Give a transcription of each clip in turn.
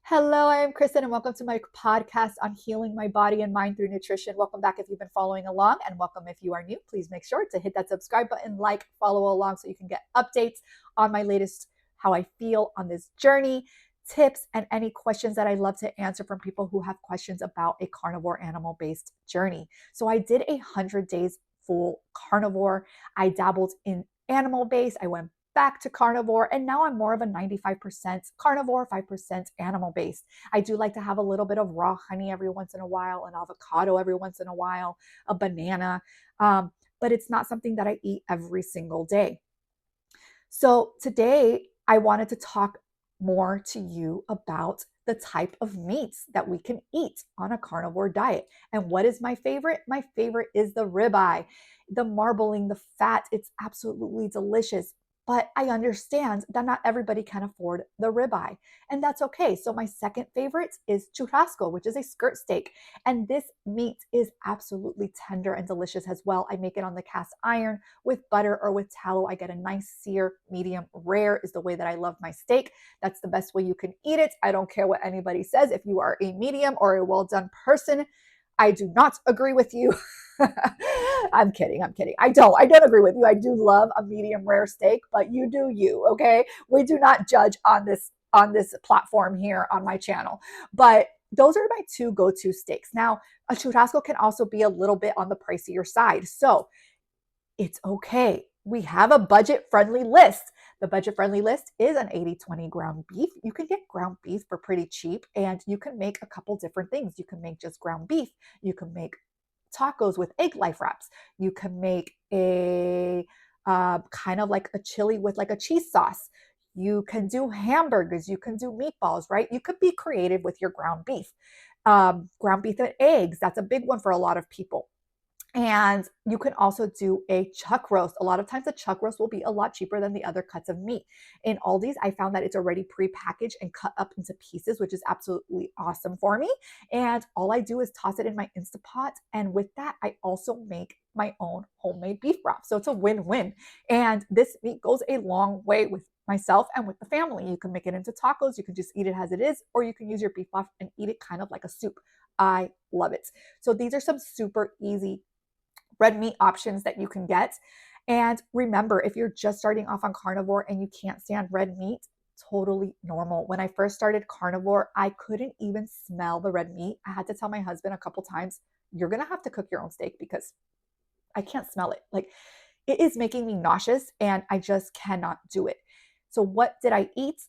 Hello, I am Kristin, and welcome to my podcast on healing my body and mind through nutrition. Welcome back if you've been following along, and welcome if you are new. Please make sure to hit that subscribe button, follow along so you can get updates on my latest, how I feel on this journey, tips, and any questions that I love to answer from people who have questions about a carnivore animal-based journey. So I did 100 days full carnivore. I dabbled in animal-based. I went back to carnivore, and now I'm more of a 95% carnivore, 5% animal based. I do like to have a little bit of raw honey every once in a while, an avocado every once in a while, a banana, but it's not something that I eat every single day. So today I wanted to talk more to you about the type of meats that we can eat on a carnivore diet. And what is my favorite? My favorite is the ribeye, the marbling, the fat. It's absolutely delicious. But I understand that not everybody can afford the ribeye, and that's okay. So my second favorite is churrasco, which is a skirt steak. And this meat is absolutely tender and delicious as well. I make it on the cast iron with butter or with tallow. I get a nice sear, medium rare is the way that I love my steak. That's the best way you can eat it. I don't care what anybody says. If you are a medium or a well-done person, I do not agree with you. I'm kidding. I don't agree with you. I do love a medium rare steak, but you do you, okay? We do not judge on this platform here on my channel. But those are my two go-to steaks. Now, a churrasco can also be a little bit on the pricier side. So it's okay. We have a budget-friendly list. The budget-friendly list is an 80-20 ground beef. You can get ground beef for pretty cheap, and you can make a couple different things. You can make just ground beef. You can make tacos with egg life wraps. You can make a kind of like a chili with like a cheese sauce. You can do hamburgers. You can do meatballs, right? You could be creative with your ground beef. Ground beef and eggs, that's a big one for a lot of people. And you can also do a chuck roast. A lot of times the chuck roast will be a lot cheaper than the other cuts of meat. In Aldi's, I found that it's already pre-packaged and cut up into pieces, which is absolutely awesome for me. And all I do is toss it in my Instapot. And with that, I also make my own homemade beef broth. So it's a win-win. And this meat goes a long way with myself and with the family. You can make it into tacos. You can just eat it as it is, or you can use your beef broth and eat it kind of like a soup. I love it. So these are some super easy red meat options that you can get. And remember, if you're just starting off on carnivore and you can't stand red meat, totally normal. When I first started carnivore, I couldn't even smell the red meat. I had to tell my husband a couple times, you're going to have to cook your own steak because I can't smell it. Like, it is making me nauseous and I just cannot do it. So what did I eat?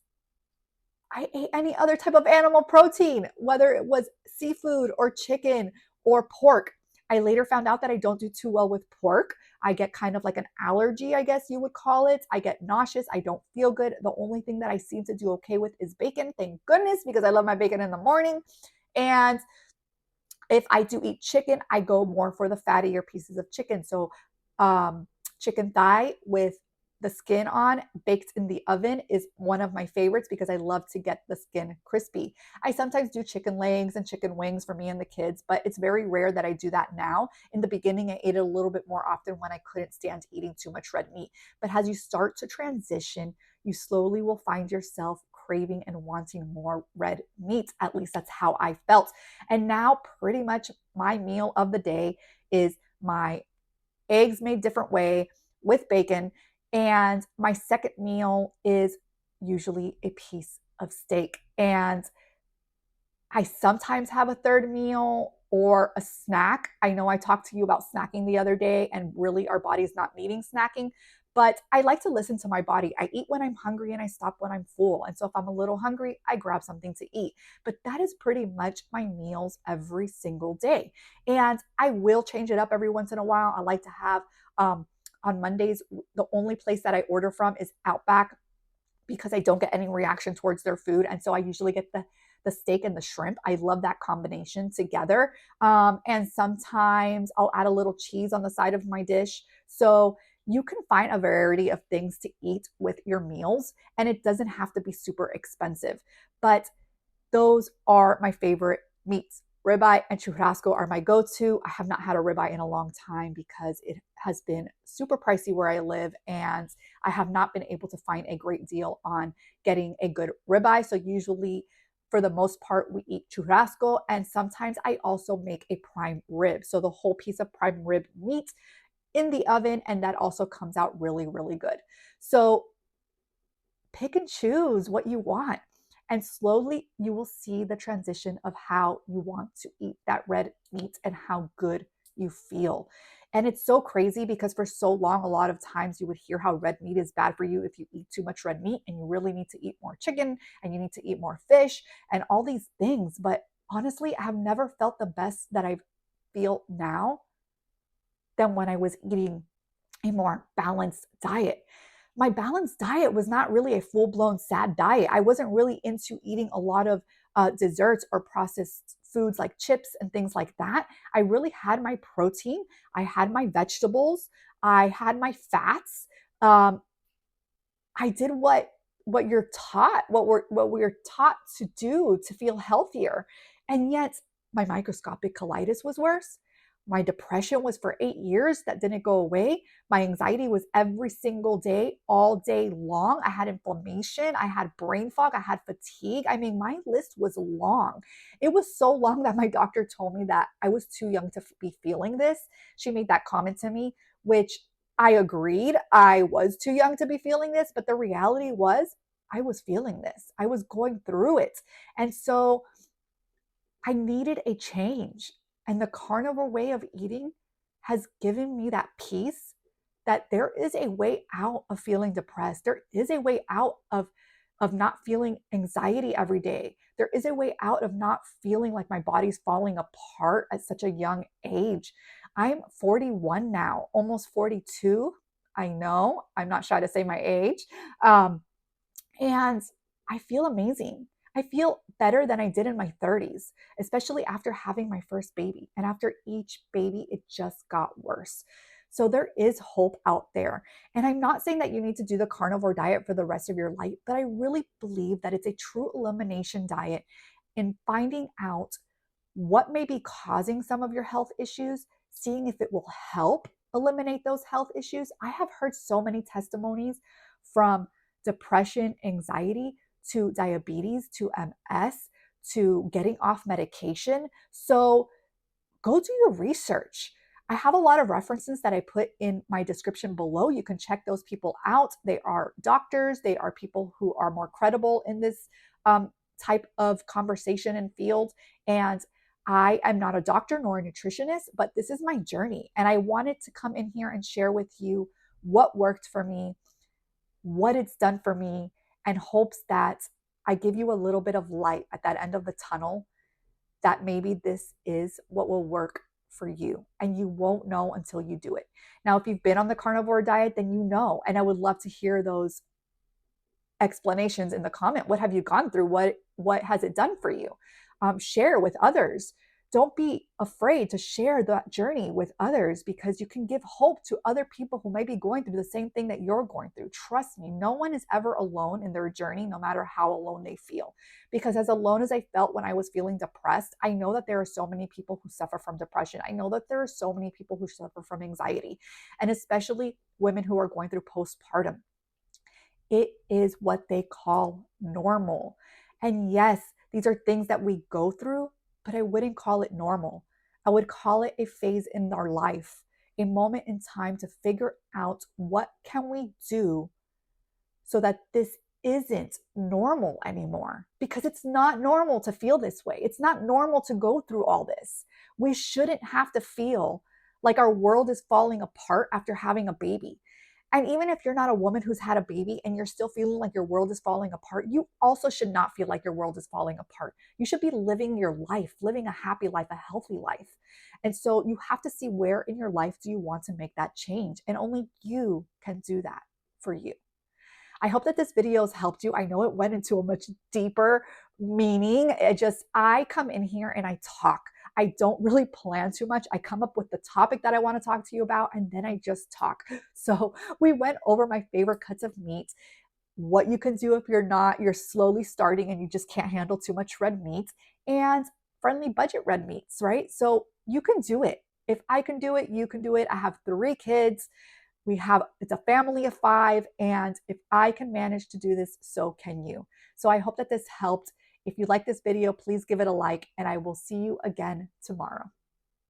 I ate any other type of animal protein, whether it was seafood or chicken or pork. I later found out that I don't do too well with pork. I get kind of like an allergy, I guess you would call it. I get nauseous. I don't feel good. The only thing that I seem to do okay with is bacon. Thank goodness, because I love my bacon in the morning. And if I do eat chicken, I go more for the fattier pieces of chicken. So chicken thigh with the skin on, baked in the oven, is one of my favorites because I love to get the skin crispy. I sometimes do chicken legs and chicken wings for me and the kids, but it's very rare that I do that now. In the beginning, I ate it a little bit more often when I couldn't stand eating too much red meat. But as you start to transition, you slowly will find yourself craving and wanting more red meat. At least that's how I felt. And now pretty much my meal of the day is my eggs made different way with bacon. And my second meal is usually a piece of steak. And I sometimes have a third meal or a snack. I know I talked to you about snacking the other day, and really our body's not needing snacking, but I like to listen to my body. I eat when I'm hungry and I stop when I'm full. And so if I'm a little hungry, I grab something to eat. But that is pretty much my meals every single day. And I will change it up every once in a while. I like to have on Mondays, the only place that I order from is Outback because I don't get any reaction towards their food. And so I usually get the steak and the shrimp. I love that combination together. And sometimes I'll add a little cheese on the side of my dish. So you can find a variety of things to eat with your meals, and it doesn't have to be super expensive. But those are my favorite meats. Ribeye and churrasco are my go-to. I have not had a ribeye in a long time because it has been super pricey where I live, and I have not been able to find a great deal on getting a good ribeye. So usually for the most part, we eat churrasco, and sometimes I also make a prime rib. So the whole piece of prime rib meat in the oven, and that also comes out really, really good. So pick and choose what you want. And slowly you will see the transition of how you want to eat that red meat and how good you feel. And it's so crazy because for so long, a lot of times you would hear how red meat is bad for you if you eat too much red meat, and you really need to eat more chicken and you need to eat more fish and all these things. But honestly, I have never felt the best that I feel now than when I was eating a more balanced diet. My balanced diet was not really a full-blown sad diet. I wasn't really into eating a lot of desserts or processed foods like chips and things like that. I really had my protein, I had my vegetables, I had my fats. Um, I did what you're taught, what we're taught to do to feel healthier. And yet my microscopic colitis was worse. My depression was for 8 years that didn't go away. My anxiety was every single day, all day long. I had inflammation, I had brain fog, I had fatigue. I mean, my list was long. It was so long that my doctor told me that I was too young to be feeling this. She made that comment to me, which I agreed. I was too young to be feeling this, but the reality was I was feeling this. I was going through it. And so I needed a change. And the carnivore way of eating has given me that peace that there is a way out of feeling depressed. There is a way out of not feeling anxiety every day. There is a way out of not feeling like my body's falling apart at such a young age. I'm 41 now, almost 42. I know, I'm not shy to say my age. Um, and I feel amazing. I feel better than I did in my 30s, especially after having my first baby. And after each baby, it just got worse. So there is hope out there. And I'm not saying that you need to do the carnivore diet for the rest of your life, but I really believe that it's a true elimination diet in finding out what may be causing some of your health issues, seeing if it will help eliminate those health issues. I have heard so many testimonies from depression, anxiety, to diabetes, to MS, to getting off medication. So go do your research. I have a lot of references that I put in my description below. You can check those people out. They are doctors, they are people who are more credible in this type of conversation and field. And I am not a doctor nor a nutritionist, but this is my journey. And I wanted to come in here and share with you what worked for me, what it's done for me, and hopes that I give you a little bit of light at that end of the tunnel, that maybe this is what will work for you. And you won't know until you do it. Now, if you've been on the carnivore diet, then you know. And I would love to hear those explanations in the comment. What have you gone through? What has it done for you? Share with others. Don't be afraid to share that journey with others, because you can give hope to other people who may be going through the same thing that you're going through. Trust me, no one is ever alone in their journey, no matter how alone they feel. Because as alone as I felt when I was feeling depressed, I know that there are so many people who suffer from depression. I know that there are so many people who suffer from anxiety, and especially women who are going through postpartum. It is what they call normal. And yes, these are things that we go through, but I wouldn't call it normal. I would call it a phase in our life, a moment in time to figure out what can we do so that this isn't normal anymore, because it's not normal to feel this way. It's not normal to go through all this. We shouldn't have to feel like our world is falling apart after having a baby. And even if you're not a woman who's had a baby and you're still feeling like your world is falling apart, you also should not feel like your world is falling apart. You should be living your life, living a happy life, a healthy life. And so you have to see where in your life do you want to make that change. And only you can do that for you. I hope that this video has helped you. I know it went into a much deeper meaning. I come in here and I talk. I don't really plan too much. I come up with the topic that I want to talk to you about, and then I just talk. So we went over my favorite cuts of meat, what you can do if you're slowly starting and you just can't handle too much red meat, and friendly budget red meats, right? So you can do it. If I can do it, you can do it. I have 3 kids. It's a family of 5. And if I can manage to do this, so can you. So I hope that this helped. If you like this video, please give it a like, and I will see you again tomorrow.